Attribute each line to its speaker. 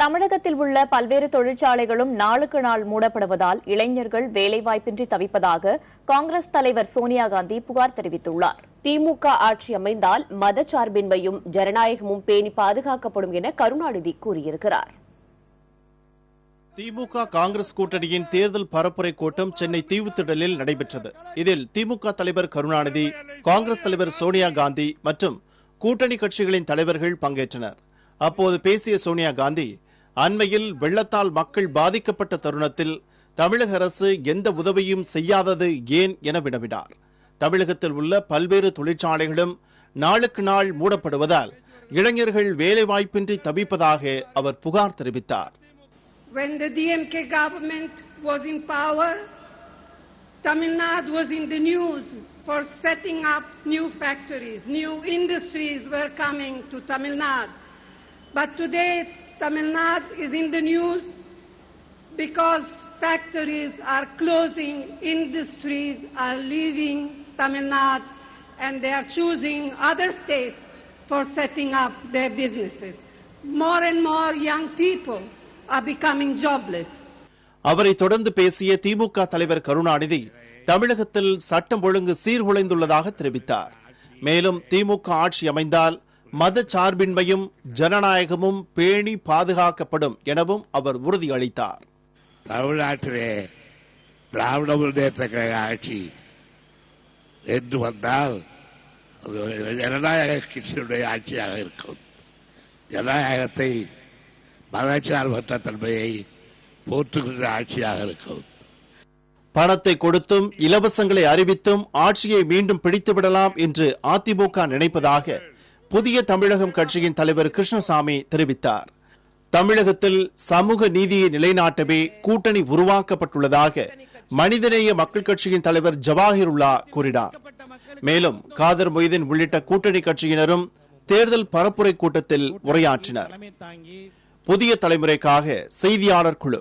Speaker 1: தமிழகத்தில் உள்ள பல்வேறு தொழிற்சாலைகளும் நாளுக்கு நாள் மூடப்படுவதால் இளைஞர்கள் வேலைவாய்ப்பின்றி தவிப்பதாக காங்கிரஸ் தலைவர் சோனியா காந்தி புகார் தெரிவித்துள்ளார்.
Speaker 2: திமுக ஆட்சி அமைந்தால் மதச்சார்பின்மையும் ஜனநாயகமும் பேணி பாதுகாக்கப்படும் என கருணாநிதி கூறியிருக்கிறார்.
Speaker 3: திமுக காங்கிரஸ் கூட்டணியின் தேர்தல் பரப்புரை கூட்டம் சென்னை தீவுத்திடலில் நடைபெற்றது. இதில் திமுக தலைவர் கருணாநிதி, காங்கிரஸ் தலைவர் சோனியா காந்தி மற்றும் கூட்டணி கட்சிகளின் தலைவர்கள் பங்கேற்றனர். அப்போது பேசிய சோனியா காந்தி, அண்மையில் வெள்ளத்தால் மக்கள் பாதிக்கப்பட்ட தருணத்தில் தமிழக அரசு எந்த உதவியும் செய்யாதது ஏன் என வினவினார். தமிழகத்தில் உள்ள பல்வேறு தொழிற்சாலைகளும் நாளுக்கு நாள் மூடப்படுவதால் இளைஞர்கள் வேலைவாய்ப்பின்றி தவிப்பதாக அவர் புகார் தெரிவித்தார்.
Speaker 4: When the DMK government was in power, Tamil Nadu was in the news for setting up new factories. New industries were coming to Tamil Nadu. But today, Tamil Nadu is in the news because factories are closing, industries are leaving Tamil Nadu, and they are choosing other states for setting up their businesses. More and more young people are becoming jobless.
Speaker 3: அவரை தொடர்ந்து பேசிய திமுக தலைவர் கருணாநிதி, தமிழகத்தில் சட்டம் ஒழுங்கு சீர்குலைந்துள்ளதாக தெரிவித்தார். மேலும் திமுக ஆட்சி அமைந்தால் மதச்சார்பின்மையும் ஜனநாயகமும் பேணி பாதுகாக்கப்படும் எனவும் அவர் உறுதியளித்தார்.
Speaker 5: தமிழ்நாட்டிலே திராவிட முன்னேற்ற கழக ஆட்சி என்று வந்தால் ஜனநாயக கட்சியுடைய ஆட்சியாக இருக்கும். ஜனநாயகத்தை மதச்சார்பற்ற தன்மையை போற்றுகின்ற ஆட்சியாக இருக்கும்.
Speaker 3: பணத்தை கொடுத்தும் இலவசங்களை அறிவித்தும் ஆட்சியை மீண்டும் பிடித்துவிடலாம் என்று அதிமுக நினைப்பதாக புதிய தமிழகம் கட்சியின் தலைவர் கிருஷ்ணசாமி தெரிவித்தார். தமிழகத்தில் சமூக நீதியை நிலைநாட்டவே கூட்டணி உருவாக்கப்பட்டுள்ளதாக மனிதநேய மக்கள் கட்சியின் தலைவர் ஜவாஹிருல்லா கூறினார். மேலும் காதர் மொய்தீன் உள்ளிட்ட கூட்டணி கட்சியினரும் தேர்தல் பரப்புரை கூட்டத்தில் உரையாற்றினர். புதிய தலைமுறைக்காக செய்தியாளர் குழு.